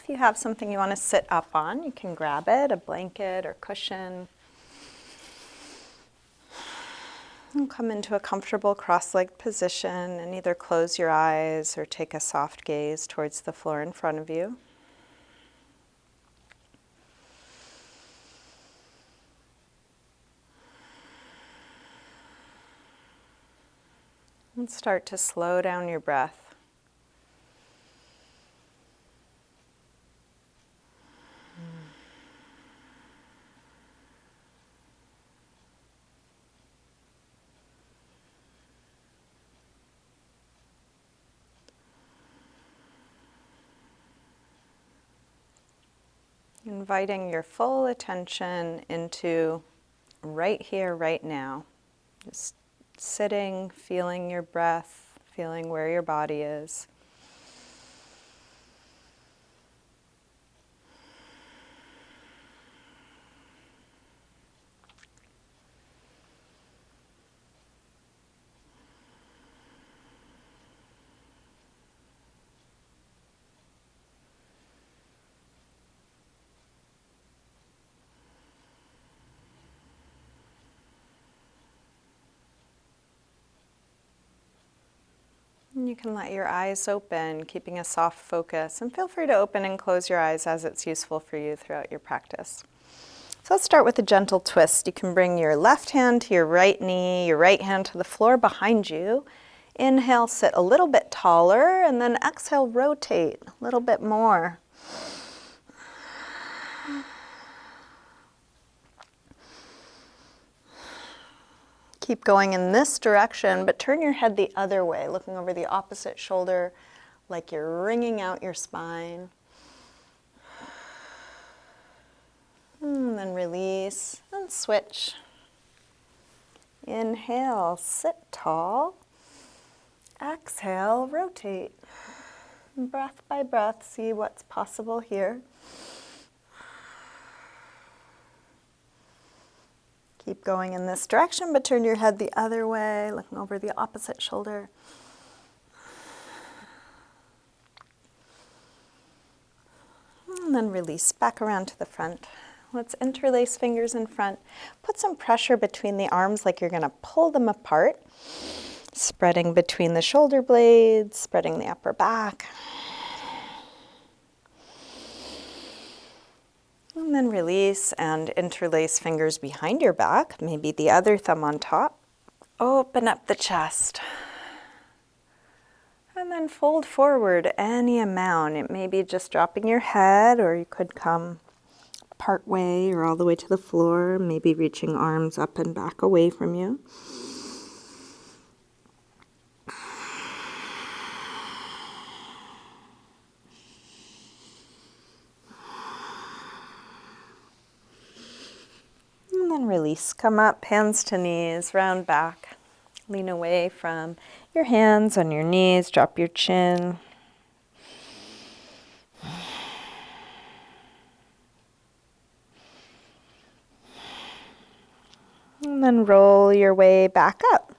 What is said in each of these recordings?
If you have something you want to sit up on, you can grab it, a blanket or cushion. And come into a comfortable cross-legged position and either close your eyes or take a soft gaze towards the floor in front of you. And start to slow down your breath. Inviting your full attention into right here, right now. Just sitting, feeling your breath, feeling where your body is. And you can let your eyes open, keeping a soft focus, and feel free to open and close your eyes as it's useful for you throughout your practice. So let's start with a gentle twist. You can bring your left hand to your right knee, your right hand to the floor behind you. Inhale, sit a little bit taller, and then exhale, rotate a little bit more. Keep going in this direction, but turn your head the other way, looking over the opposite shoulder, like you're wringing out your spine. And then release and switch. Inhale, sit tall. Exhale, rotate. Breath by breath, see what's possible here. Keep going in this direction, but turn your head the other way, looking over the opposite shoulder. And then release back around to the front. Let's interlace fingers in front. Put some pressure between the arms like you're going to pull them apart. Spreading between the shoulder blades, spreading the upper back. And then release and interlace fingers behind your back, maybe the other thumb on top. Open up the chest. And then fold forward any amount. It may be just dropping your head, or you could come part way or all the way to the floor, maybe reaching arms up and back away from you. And then release. Come up, hands to knees, round back. Lean away from your hands on your knees, drop your chin. And then roll your way back up.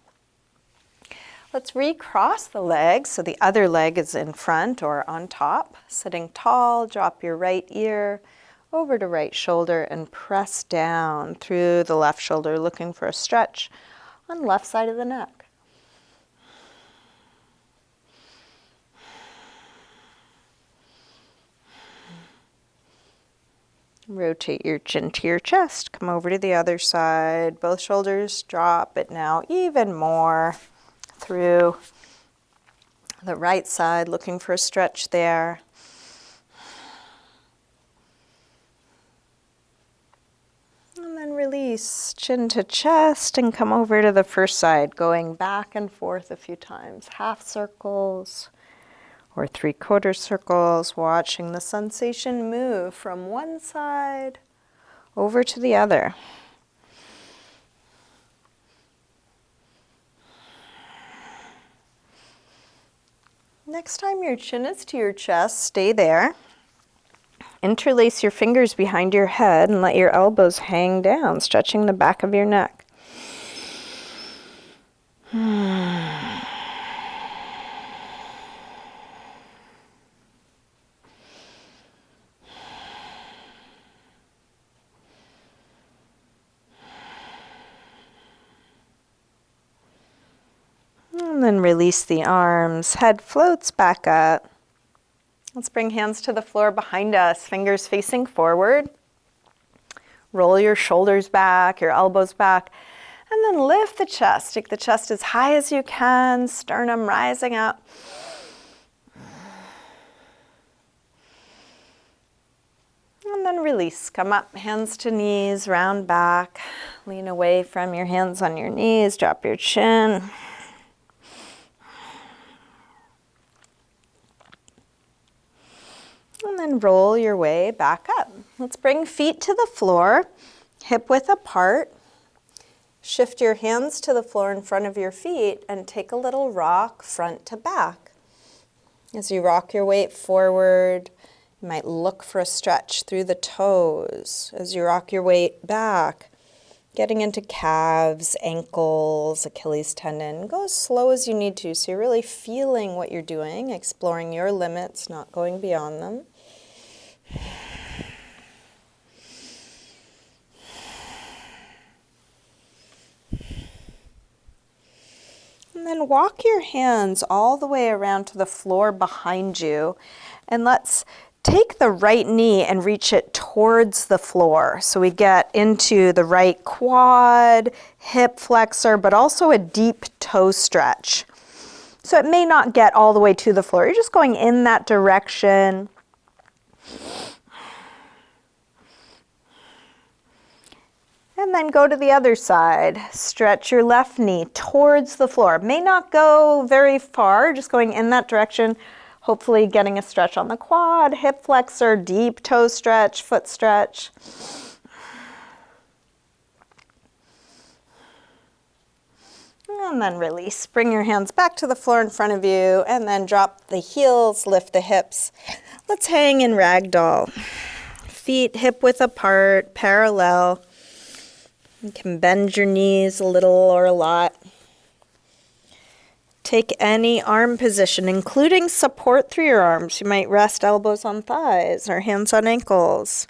Let's recross the legs so the other leg is in front or on top. Sitting tall, drop your right ear over to right shoulder and press down through the left shoulder, looking for a stretch on left side of the neck. Rotate your chin to your chest. Come over to the other side. Both shoulders drop, but now even more through the right side, looking for a stretch there. And then release, chin to chest, and come over to the first side, going back and forth a few times. Half circles or 3/4 circles, watching the sensation move from one side over to the other. Next time your chin is to your chest, stay there. Interlace your fingers behind your head and let your elbows hang down, stretching the back of your neck. And then release the arms, head floats back up. Let's bring hands to the floor behind us, fingers facing forward. Roll your shoulders back, your elbows back, and then lift the chest. Take the chest as high as you can, sternum rising up. And then release, come up, hands to knees, round back. Lean away from your hands on your knees, drop your chin. And then roll your way back up. Let's bring feet to the floor, hip width apart. Shift your hands to the floor in front of your feet and take a little rock front to back. As you rock your weight forward, you might look for a stretch through the toes. As you rock your weight back, getting into calves, ankles, Achilles tendon. Go as slow as you need to, so you're really feeling what you're doing, exploring your limits, not going beyond them. And then walk your hands all the way around to the floor behind you, and let's take the right knee and reach it towards the floor. So we get into the right quad, hip flexor, but also a deep toe stretch. So it may not get all the way to the floor. You're just going in that direction. And then go to the other side. Stretch your left knee towards the floor. May not go very far, just going in that direction. Hopefully getting a stretch on the quad, hip flexor, deep toe stretch, foot stretch. And then release. Bring your hands back to the floor in front of you and then drop the heels, lift the hips. Let's hang in ragdoll. Feet hip width apart, parallel. You can bend your knees a little or a lot. Take any arm position, including support through your arms. You might rest elbows on thighs or hands on ankles.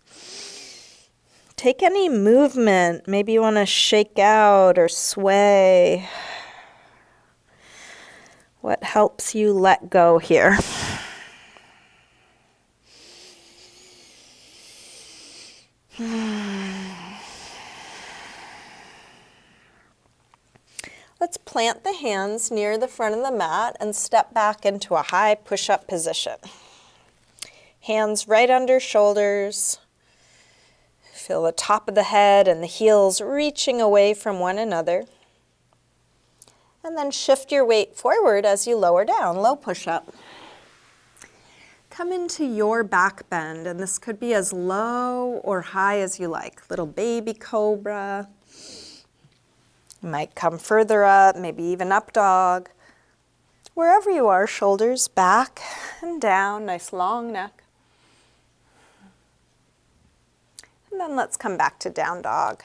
Take any movement. Maybe you want to shake out or sway. What helps you let go here? Let's plant the hands near the front of the mat and step back into a high push-up position. Hands right under shoulders. Feel the top of the head and the heels reaching away from one another. And then shift your weight forward as you lower down, low push-up. Come into your back bend, and this could be as low or high as you like. Little baby cobra. You might come further up, maybe even up dog. Wherever you are, shoulders back and down, nice long neck. And then let's come back to down dog.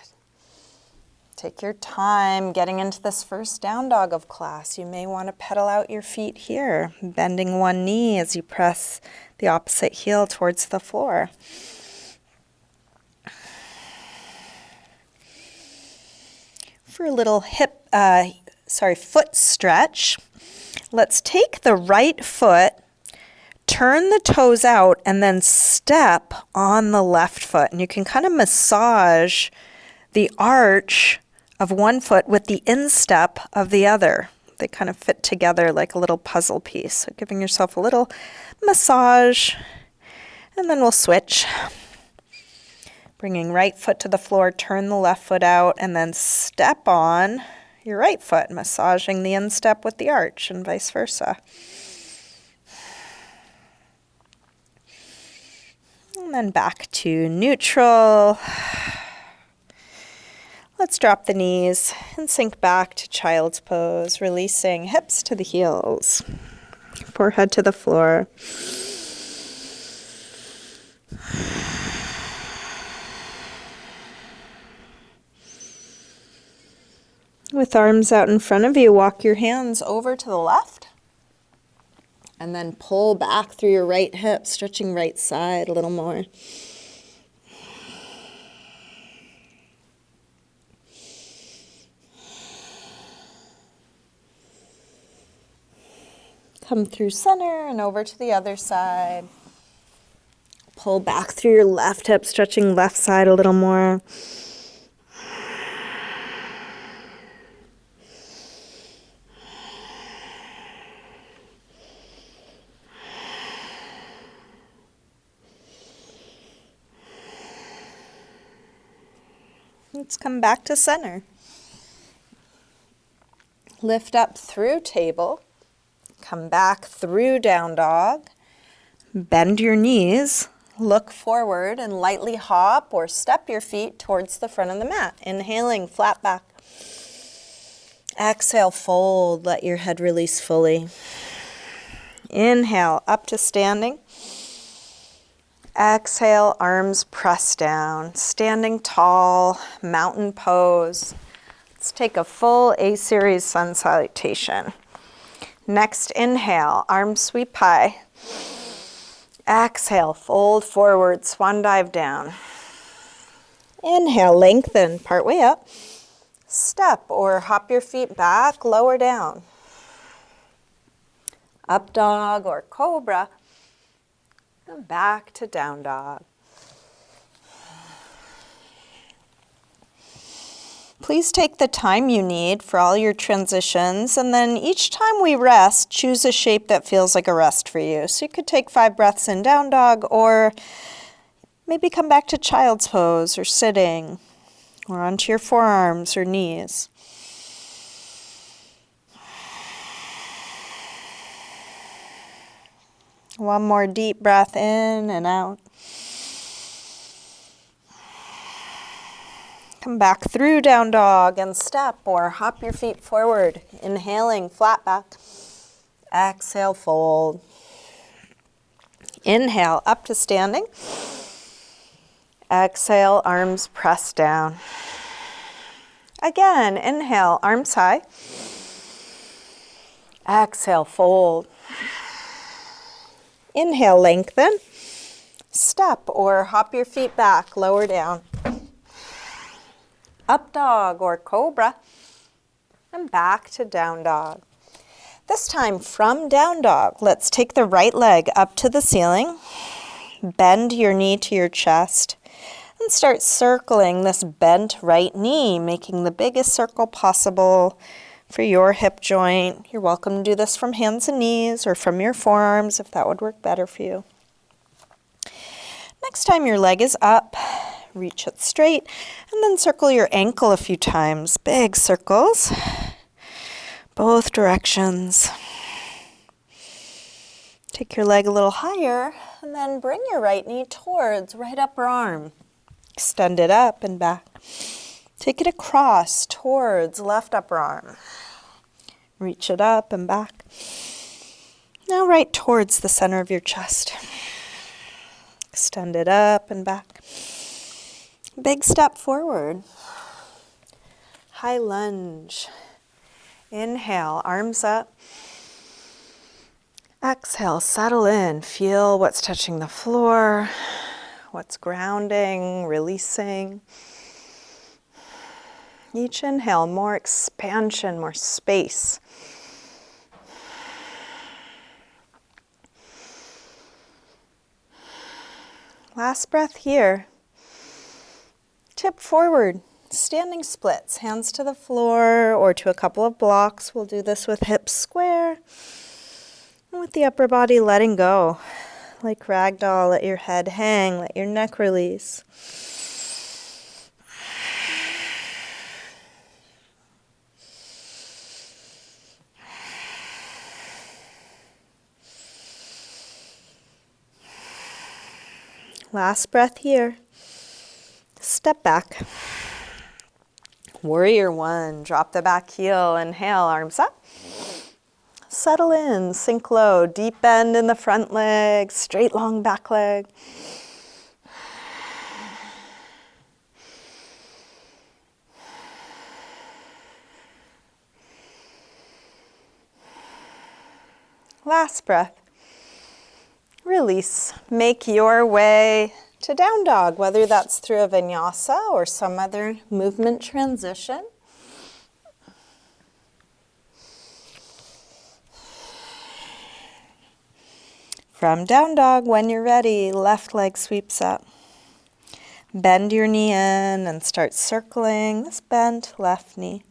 Take your time getting into this first down dog of class. You may want to pedal out your feet here, bending one knee as you press the opposite heel towards the floor. For a little foot stretch, let's take the right foot, turn the toes out, and then step on the left foot. And you can kind of massage the arch of one foot with the instep of the other. They kind of fit together like a little puzzle piece. So giving yourself a little massage, and then we'll switch. Bringing right foot to the floor, turn the left foot out, and then step on your right foot, massaging the instep with the arch and vice versa. And then back to neutral. Let's drop the knees and sink back to child's pose, releasing hips to the heels, forehead to the floor. With arms out in front of you, walk your hands over to the left and then pull back through your right hip, stretching right side a little more. Come through center and over to the other side. Pull back through your left hip, stretching left side a little more. Let's come back to center. Lift up through table. Come back through down dog. Bend your knees. Look forward and lightly hop or step your feet towards the front of the mat. Inhaling, flat back. Exhale, fold. Let your head release fully. Inhale, up to standing. Exhale, arms press down. Standing tall, mountain pose. Let's take a full A-series sun salutation. Next, inhale, arms sweep high. Exhale, fold forward, swan dive down. Inhale, lengthen, part way up. Step or hop your feet back, lower down. Up dog or cobra. And back to down dog. Please take the time you need for all your transitions, and then each time we rest, choose a shape that feels like a rest for you. So you could take 5 breaths in down dog, or maybe come back to child's pose or sitting, or onto your forearms or knees. One more deep breath in and out. Come back through down dog and step or hop your feet forward. Inhaling, flat back. Exhale, fold. Inhale, up to standing. Exhale, arms press down. Again, inhale, arms high. Exhale, fold. Inhale, lengthen. Step or hop your feet back, lower down. Up dog or cobra, and back to down dog. This time from down dog, let's take the right leg up to the ceiling, bend your knee to your chest, and start circling this bent right knee, making the biggest circle possible for your hip joint. You're welcome to do this from hands and knees or from your forearms if that would work better for you. Next time your leg is up, reach it straight, and then circle your ankle a few times. Big circles, both directions. Take your leg a little higher, and then bring your right knee towards right upper arm. Extend it up and back. Take it across towards left upper arm. Reach it up and back. Now right towards the center of your chest. Extend it up and back. Big step forward. High lunge. Inhale, arms up. Exhale, settle in. Feel what's touching the floor, what's grounding, releasing. Each inhale, more expansion, more space. Last breath here. Tip forward, standing splits, hands to the floor or to a couple of blocks. We'll do this with hips square and with the upper body letting go. Like ragdoll, let your head hang, let your neck release. Last breath here. Step back. Warrior one. Drop the back heel. Inhale, arms up. Settle in, sink low. Deep bend in the front leg. Straight long back leg. Last breath. Release. Make your way to down dog, whether that's through a vinyasa or some other movement transition. From down dog, when you're ready, left leg sweeps up. Bend your knee in and start circling this bent left knee.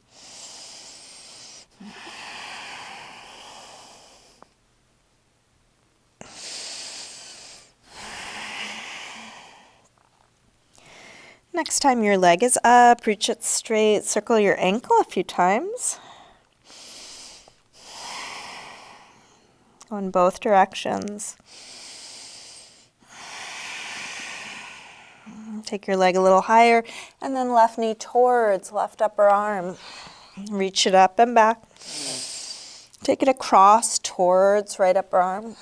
Next time your leg is up, reach it straight, circle your ankle a few times. Go in both directions. Take your leg a little higher, and then left knee towards left upper arm. Reach it up and back. Take it across towards right upper arm.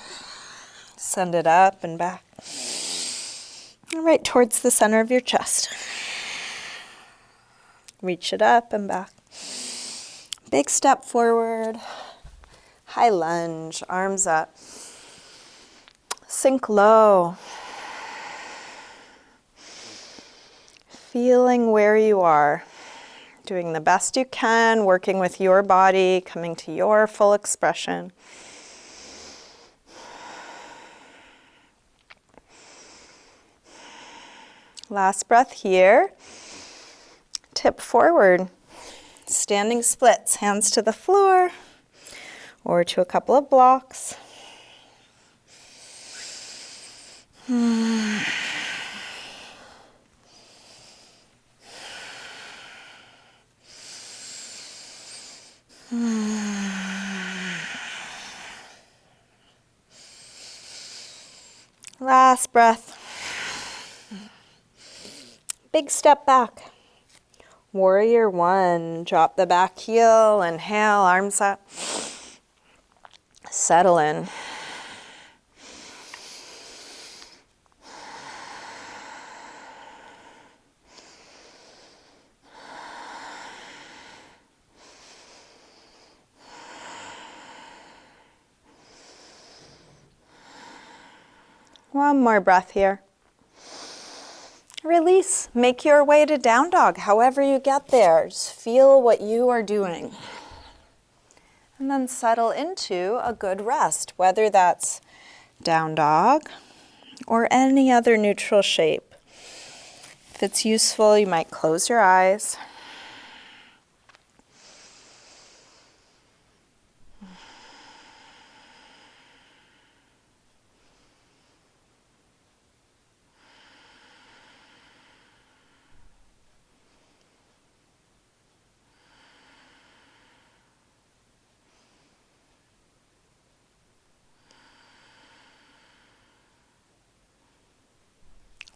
Send it up and back. Right towards the center of your chest. Reach it up and back. Big step forward. High lunge, arms up. Sink low. Feeling where you are. Doing the best you can, working with your body, coming to your full expression. Last breath here. Tip forward. Standing splits, hands to the floor or to a couple of blocks. Last breath. Big step back. Warrior one. Drop the back heel. Inhale, arms up. Settle in. One more breath here. Release. Make your way to down dog, however you get there. Just feel what you are doing. And then settle into a good rest, whether that's down dog or any other neutral shape. If it's useful, you might close your eyes.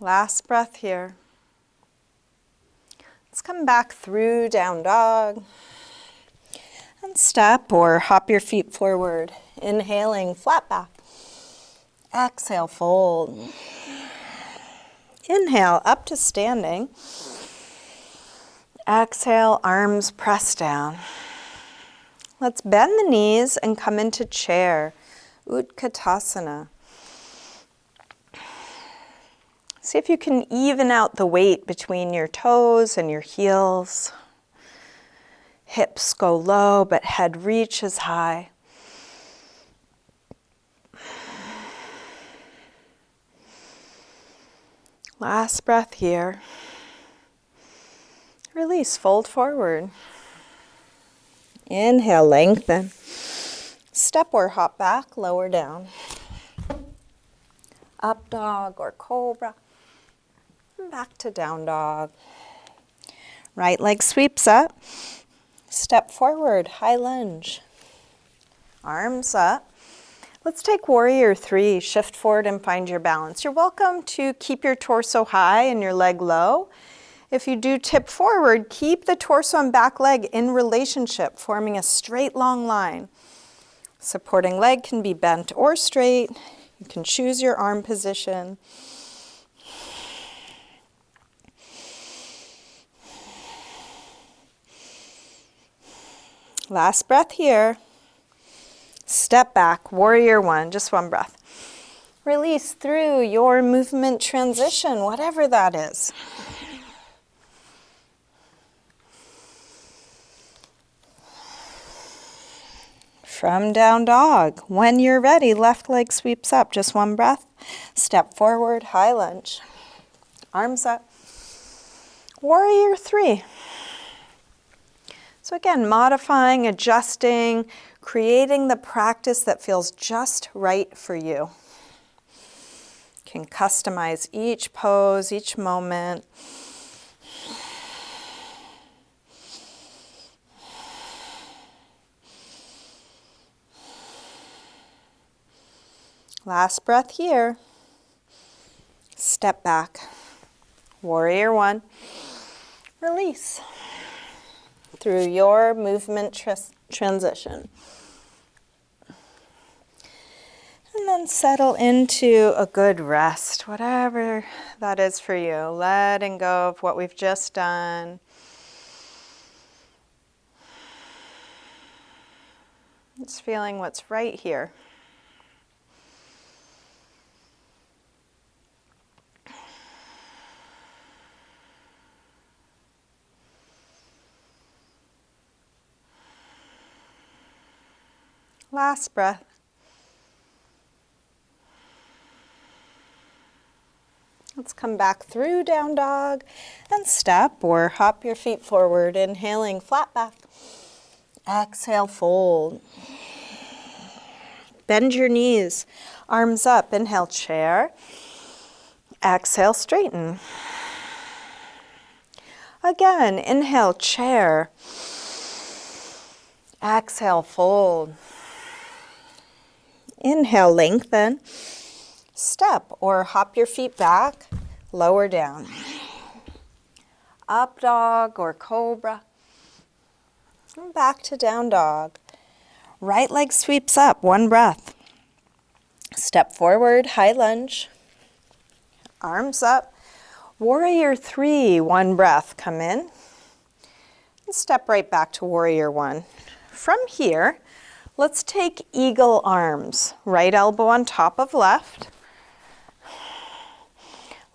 Last breath here. Let's come back through down dog. And step or hop your feet forward. Inhaling, flat back. Exhale, fold. Inhale, up to standing. Exhale, arms press down. Let's bend the knees and come into chair. Utkatasana. See if you can even out the weight between your toes and your heels. Hips go low, but head reaches high. Last breath here. Release, fold forward. Inhale, lengthen. Step or hop back, lower down. Up dog or cobra. Back to down dog. Right leg sweeps up. Step forward, high lunge. Arms up. Let's take warrior three. Shift forward and find your balance. You're welcome to keep your torso high and your leg low. If you do tip forward, keep the torso and back leg in relationship, forming a straight long line. Supporting leg can be bent or straight. You can choose your arm position. Last breath here. Step back, warrior one, just one breath. Release through your movement transition, whatever that is. From down dog. When you're ready, left leg sweeps up. Just one breath. Step forward, high lunge. Arms up. Warrior 3. So again, modifying, adjusting, creating the practice that feels just right for you. You can customize each pose, each moment. Last breath here. Step back. Warrior 1. Release through your movement transition. And then settle into a good rest, whatever that is for you. Letting go of what we've just done. Just feeling what's right here. Last breath. Let's come back through down dog and step or hop your feet forward, inhaling flat back. Exhale, fold. Bend your knees, arms up, inhale, chair. Exhale, straighten. Again, inhale, chair. Exhale, fold. Inhale, lengthen. Step or hop your feet back, lower down. Up dog or cobra. And back to down dog. Right leg sweeps up, one breath. Step forward, high lunge. Arms up. Warrior 3, one breath. Come in. And step right back to warrior 1. From here, let's take eagle arms. Right elbow on top of left.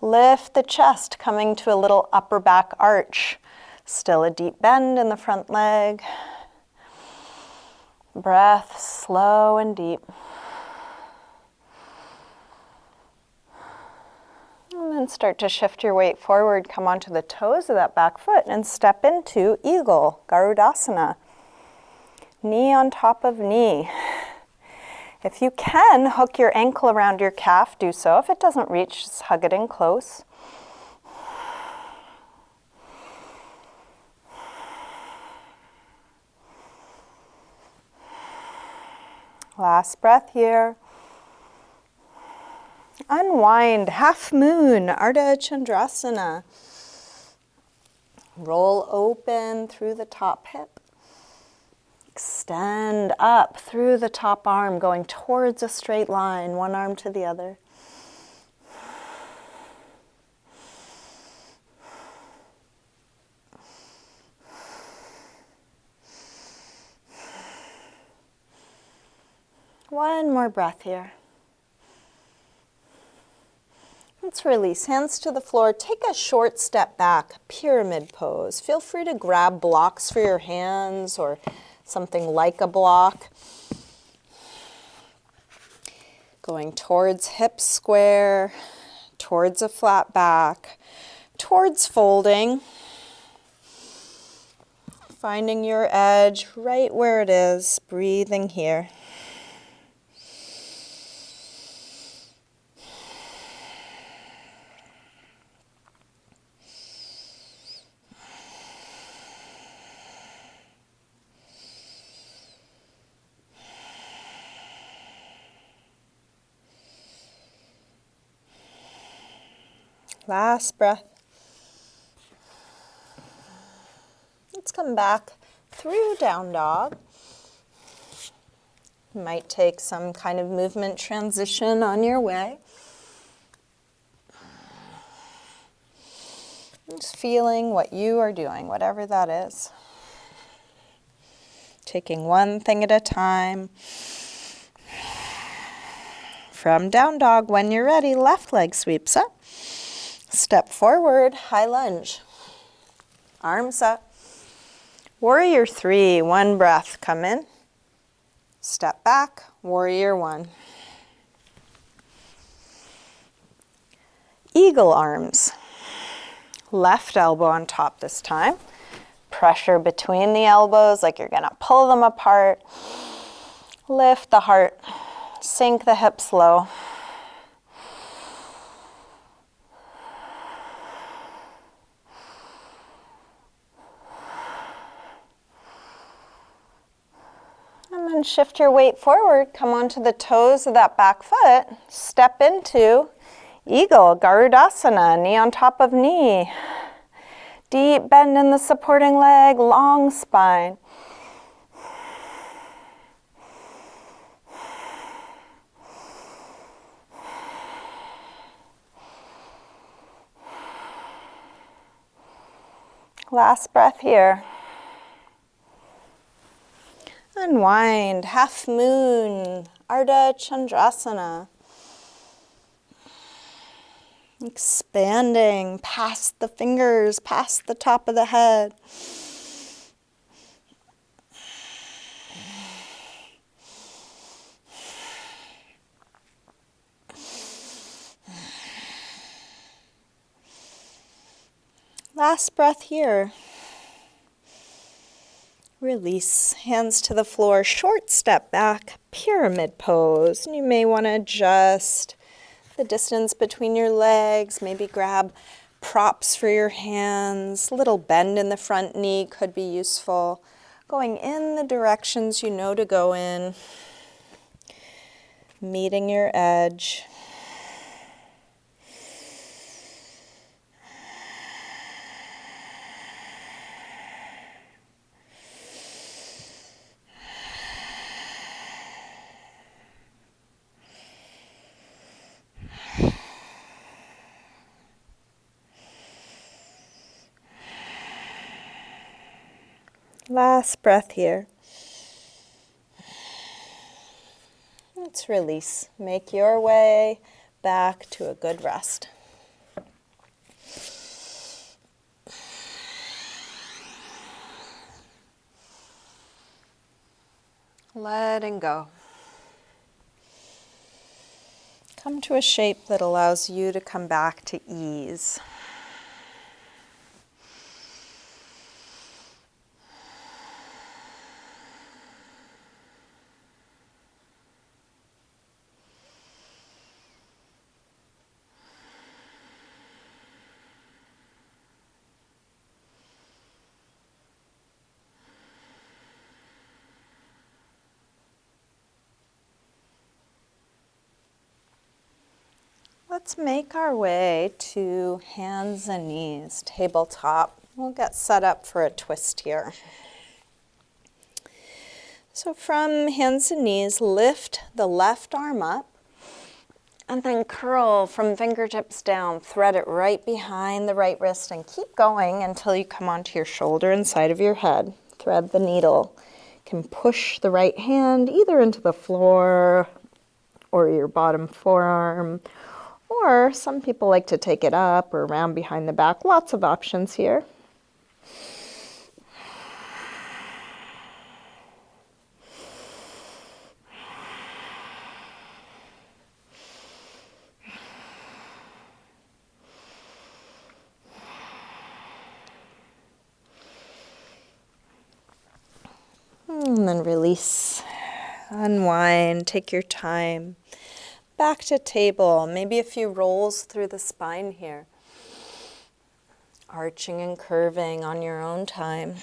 Lift the chest, coming to a little upper back arch. Still a deep bend in the front leg. Breath slow and deep. And then start to shift your weight forward. Come onto the toes of that back foot and step into eagle, Garudasana. Knee on top of knee. If you can, hook your ankle around your calf, do so. If it doesn't reach, just hug it in close. Last breath here. Unwind, half moon, Ardha Chandrasana. Roll open through the top hip. Extend up through the top arm, going towards a straight line, one arm to the other. One more breath here. Let's release, hands to the floor. Take a short step back, pyramid pose. Feel free to grab blocks for your hands or something like a block. Going towards hip square, towards a flat back, towards folding. Finding your edge right where it is, breathing here. Last breath. Let's come back through down dog. You might take some kind of movement transition on your way. Just feeling what you are doing, whatever that is. Taking one thing at a time. From down dog, when you're ready, left leg sweeps up. Step forward, high lunge. Arms up. Warrior 3, one breath. Come in. Step back, warrior one. Eagle arms. Left elbow on top this time. Pressure between the elbows like you're gonna pull them apart. Lift the heart, sink the hips low. And then shift your weight forward, come onto the toes of that back foot, step into Eagle, Garudasana, knee on top of knee. Deep bend in the supporting leg, long spine. Last breath here. Unwind, half moon, Ardha Chandrasana. Expanding past the fingers, past the top of the head. Last breath here. Release, hands to the floor, short step back, pyramid pose. And you may want to adjust the distance between your legs, maybe grab props for your hands. Little bend in the front knee could be useful. Going in the directions you know to go in. Meeting your edge. Last breath here. Let's release. Make your way back to a good rest. Letting go. Come to a shape that allows you to come back to ease. Let's make our way to hands and knees, tabletop. We'll get set up for a twist here. So from hands and knees, lift the left arm up and then curl from fingertips down. Thread it right behind the right wrist and keep going until you come onto your shoulder and side of your head. Thread the needle. You can push the right hand either into the floor or your bottom forearm. Or some people like to take it up or around behind the back. Lots of options here. And then release, unwind, take your time. Back to table, maybe a few rolls through the spine here. Arching and curving on your own time.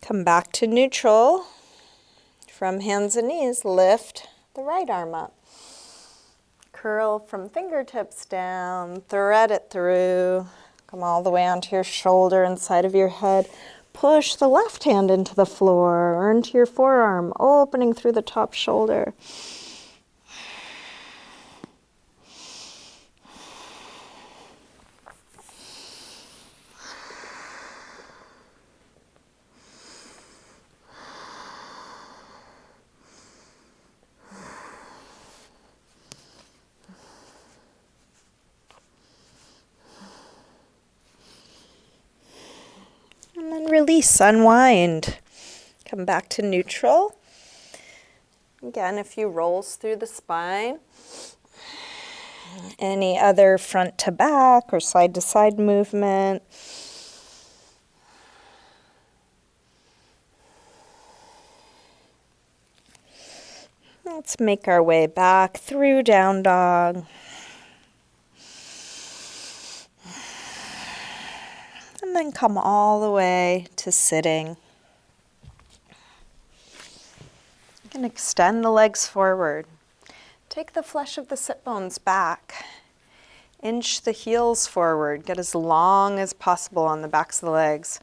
Come back to neutral. From hands and knees, lift the right arm up. Curl from fingertips down, thread it through. Come all the way onto your shoulder and side of your head. Push the left hand into the floor or into your forearm, opening through the top shoulder. release, unwind. Come back to neutral. Again, a few rolls through the spine. Any other front to back or side to side movement. Let's make our way back through down dog. And then come all the way to sitting. You can extend the legs forward. Take the flesh of the sit bones back. Inch the heels forward. Get as long as possible on the backs of the legs.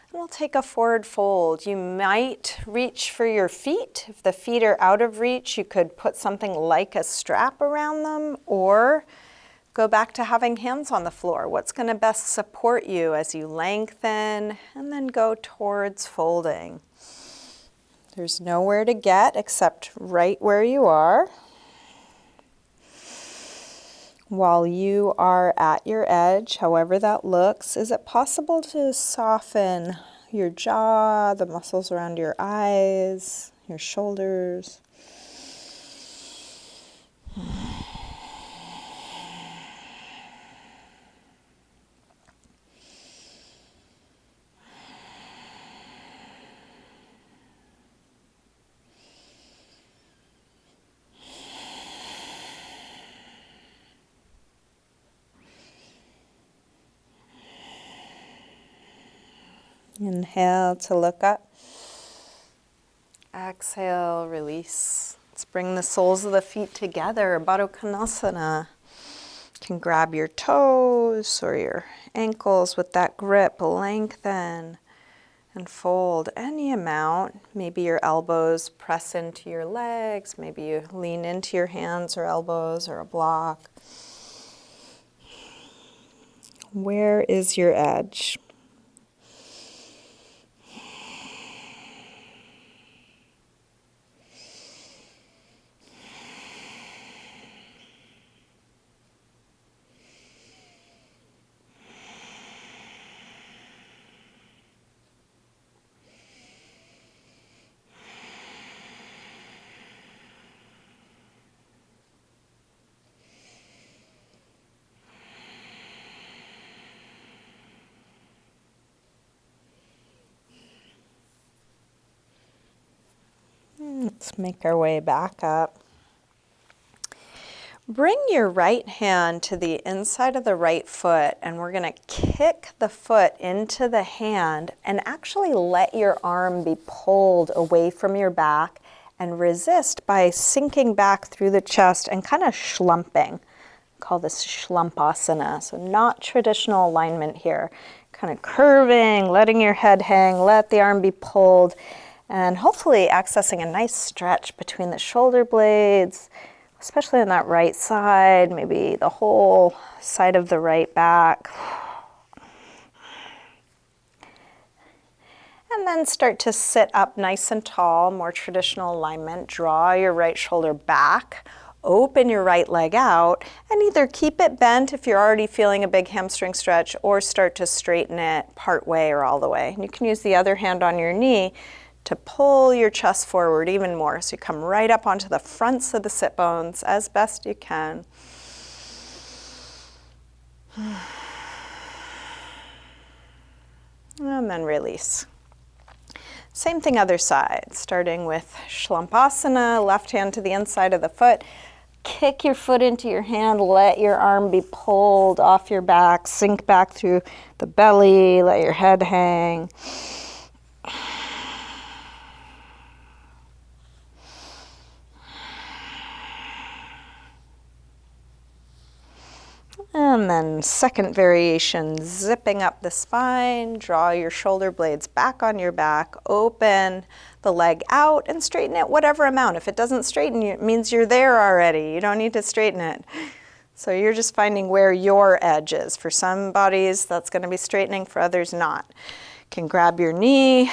And we'll take a forward fold. You might reach for your feet. If the feet are out of reach, you could put something like a strap around them, or go back to having hands on the floor. What's going to best support you as you lengthen and then go towards folding? There's nowhere to get except right where you are. While you are at your edge, however that looks, is it possible to soften your jaw, the muscles around your eyes, your shoulders? Inhale to look up. Exhale, release. Let's bring the soles of the feet together, Baddha Konasana. You can grab your toes or your ankles with that grip, lengthen and fold any amount. Maybe your elbows press into your legs, maybe you lean into your hands or elbows or a block. Where is your edge? Let's make our way back up. Bring your right hand to the inside of the right foot, and we're going to kick the foot into the hand and actually let your arm be pulled away from your back and resist by sinking back through the chest and kind of shlumping. Call this Shlompasana. So not traditional alignment here. Kind of curving, letting your head hang, let the arm be pulled, and hopefully accessing a nice stretch between the shoulder blades, especially on that right side, maybe the whole side of the right back. And then start to sit up nice and tall, more traditional alignment. Draw your right shoulder back, open your right leg out, and either keep it bent if you're already feeling a big hamstring stretch, or start to straighten it part way or all the way. And you can use the other hand on your knee to pull your chest forward even more. So you come right up onto the fronts of the sit bones as best you can. And then release. Same thing other side, starting with Shlompasana, left hand to the inside of the foot. Kick your foot into your hand, let your arm be pulled off your back, sink back through the belly, let your head hang. And then second variation, zipping up the spine, draw your shoulder blades back on your back, open the leg out and straighten it whatever amount. If it doesn't straighten you, it means you're there already. You don't need to straighten it. So you're just finding where your edge is. For some bodies, that's going to be straightening, for others not. You can grab your knee,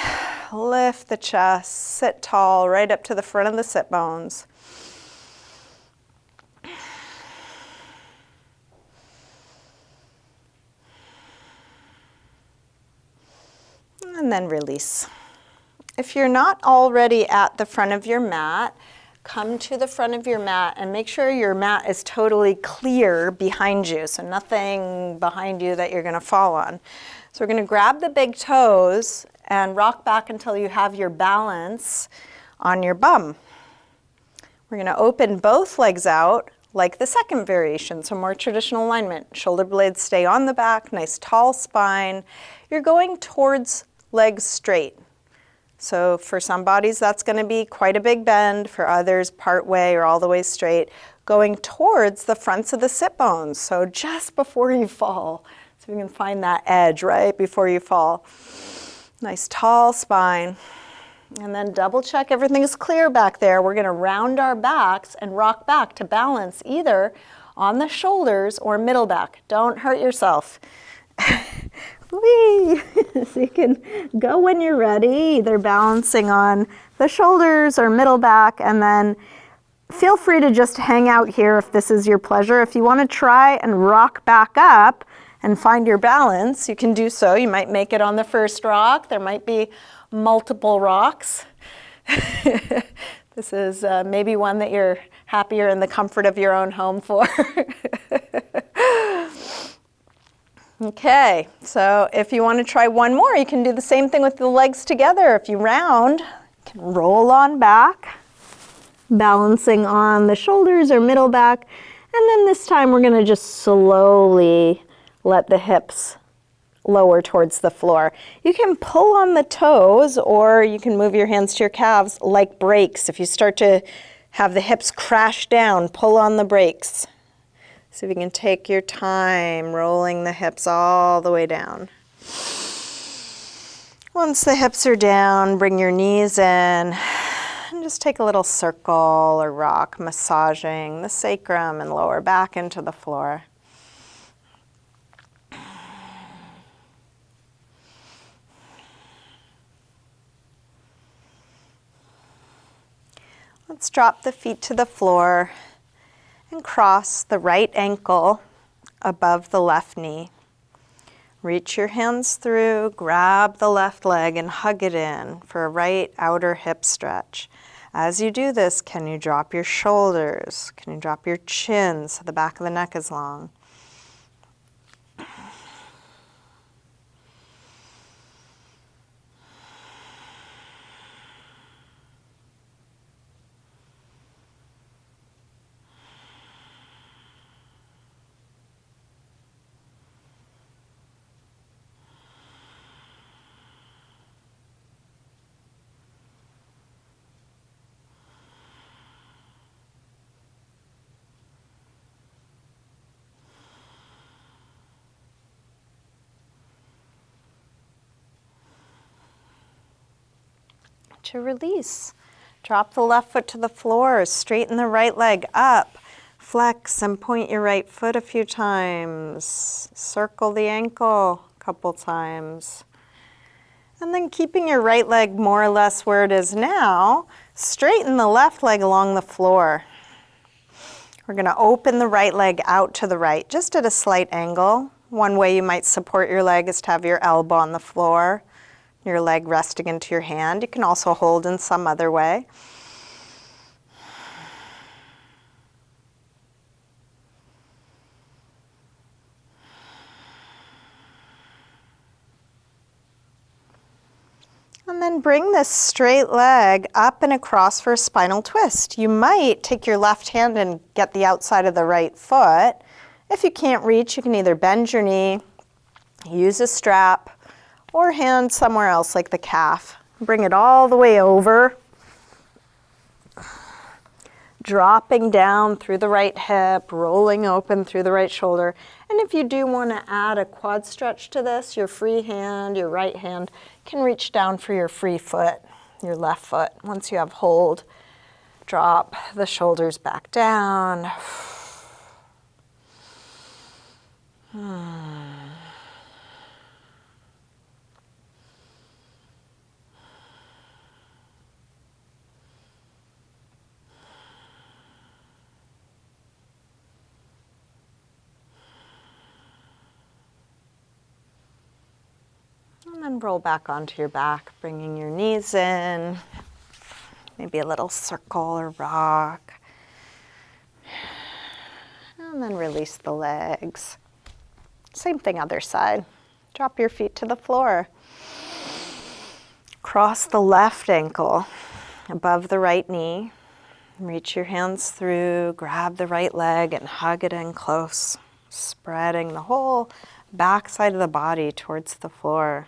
lift the chest, sit tall right up to the front of the sit bones. then release. If you're not already at the front of your mat, come to the front of your mat and make sure your mat is totally clear behind you, so nothing behind you that you're going to fall on. So we're going to grab the big toes and rock back until you have your balance on your bum. We're going to open both legs out like the second variation, so more traditional alignment. Shoulder blades stay on the back, nice tall spine. You're going towards legs straight. So for some bodies, that's going to be quite a big bend. For others, part way or all the way straight, going towards the fronts of the sit bones. So just before you fall. So you can find that edge right before you fall. Nice tall spine. And then double check everything is clear back there. We're going to round our backs and rock back to balance either on the shoulders or middle back. Don't hurt yourself. Whee! So you can go when you're ready, either balancing on the shoulders or middle back, and then feel free to just hang out here if this is your pleasure. If you want to try and rock back up and find your balance, you can do so. You might make it on the first rock. There might be multiple rocks. This is maybe one that you're happier in the comfort of your own home for. Okay, so if you want to try one more, you can do the same thing with the legs together. If you round, you can roll on back, balancing on the shoulders or middle back. And then this time we're going to just slowly let the hips lower towards the floor. You can pull on the toes or you can move your hands to your calves like brakes. If you start to have the hips crash down, pull on the brakes. So if you can take your time rolling the hips all the way down. Once the hips are down, bring your knees in and just take a little circle or rock, massaging the sacrum and lower back into the floor. Let's drop the feet to the floor and cross the right ankle above the left knee. Reach your hands through, grab the left leg and hug it in for a right outer hip stretch. As you do this, can you drop your shoulders? Can you drop your chin so the back of the neck is long? To release. Drop the left foot to the floor, straighten the right leg up, flex and point your right foot a few times, circle the ankle a couple times. And then keeping your right leg more or less where it is now, straighten the left leg along the floor. We're going to open the right leg out to the right, just at a slight angle. One way you might support your leg is to have your elbow on the floor, your leg resting into your hand. You can also hold in some other way. And then bring this straight leg up and across for a spinal twist. You might take your left hand and get the outside of the right foot. If you can't reach, you can either bend your knee, use a strap, or hand somewhere else like the calf. Bring it all the way over, dropping down through the right hip, rolling open through the right shoulder. And if you do want to add a quad stretch to this, your free hand, your right hand, can reach down for your free foot, your left foot. Once you have hold, drop the shoulders back down. And then roll back onto your back, bringing your knees in. Maybe a little circle or rock. And then release the legs. Same thing, other side. Drop your feet to the floor. Cross the left ankle above the right knee. Reach your hands through, grab the right leg and hug it in close, spreading the whole back side of the body towards the floor.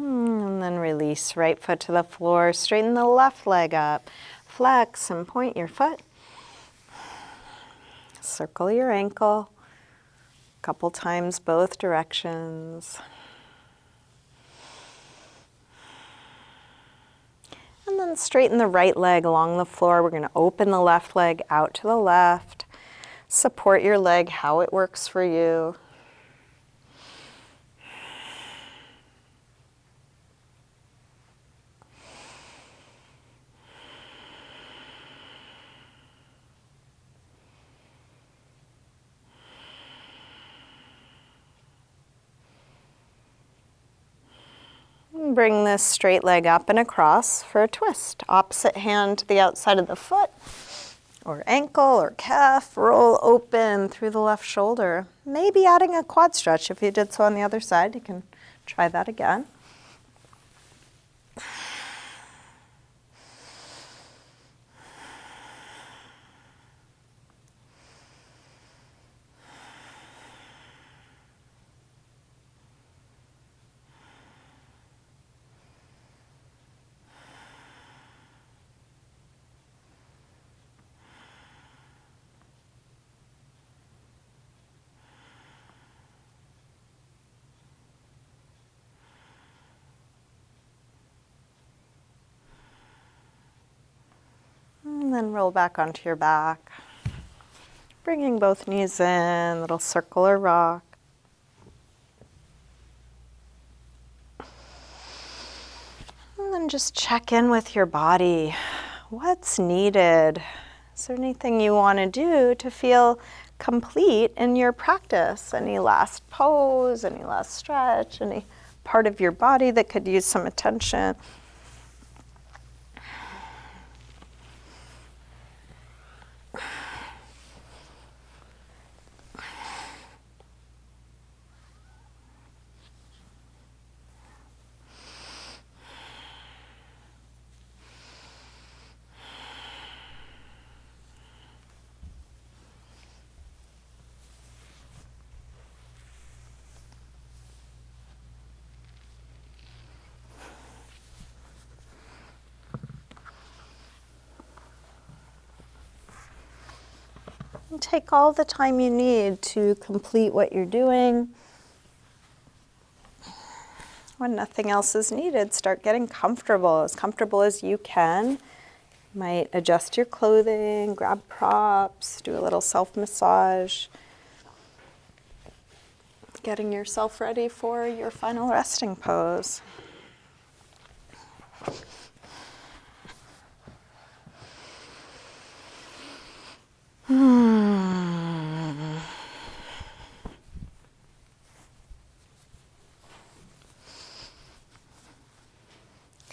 And then release, right foot to the floor, straighten the left leg up, flex and point your foot. Circle your ankle, a couple times both directions. And then straighten the right leg along the floor. We're going to open the left leg out to the left. Support your leg how it works for you. Bring this straight leg up and across for a twist. Opposite hand to the outside of the foot or ankle or calf. Roll open through the left shoulder. Maybe adding a quad stretch. If you did so on the other side, you can try that again. And then roll back onto your back. Bringing both knees in, little circle or rock. And then just check in with your body. What's needed? Is there anything you want to do to feel complete in your practice? Any last pose, any last stretch, any part of your body that could use some attention? And take all the time you need to complete what you're doing. When nothing else is needed, start getting comfortable as you can. You might adjust your clothing, grab props, do a little self-massage. Getting yourself ready for your final resting pose.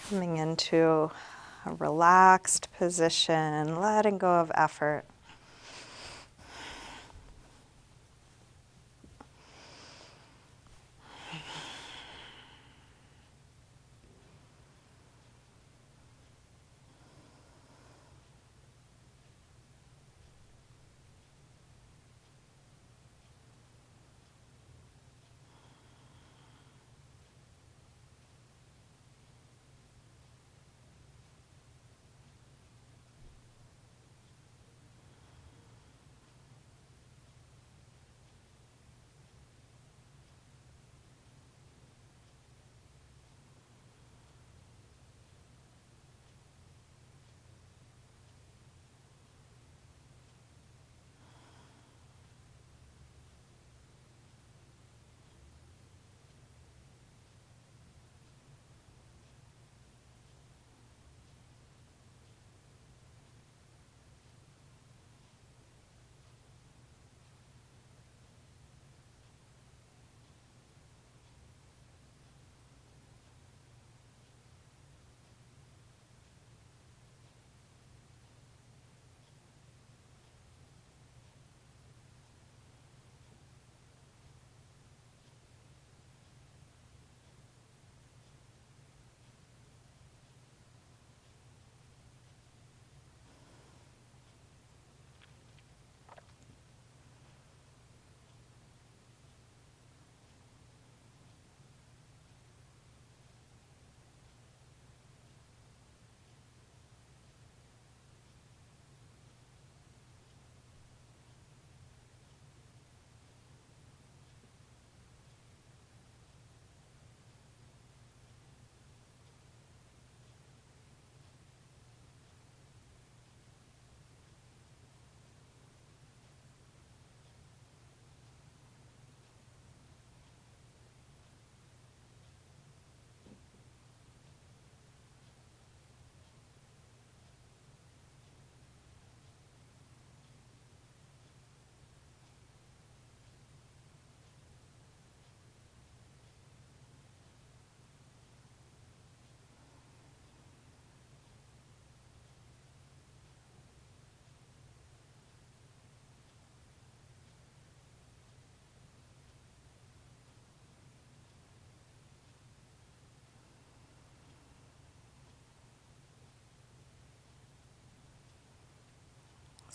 Coming into a relaxed position, letting go of effort.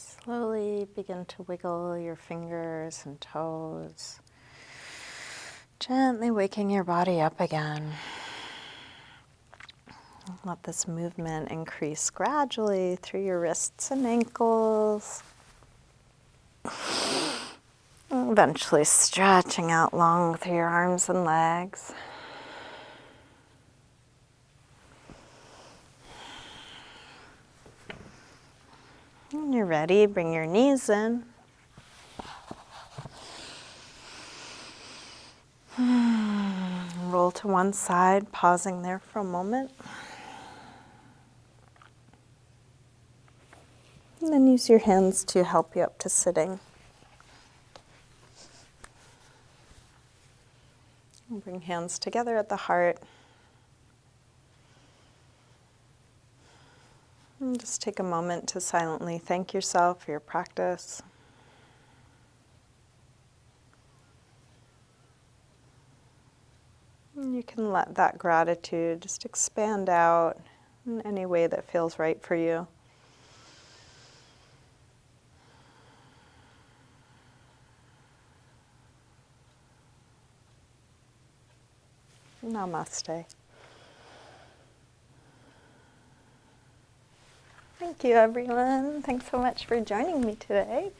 Slowly begin to wiggle your fingers and toes, gently waking your body up again. Let this movement increase gradually through your wrists and ankles, eventually stretching out long through your arms and legs. When you're ready, bring your knees in. Roll to one side, pausing there for a moment. And then use your hands to help you up to sitting. And bring hands together at the heart. And just take a moment to silently thank yourself for your practice. And you can let that gratitude just expand out in any way that feels right for you. Namaste. Thank you, everyone. Thanks so much for joining me today.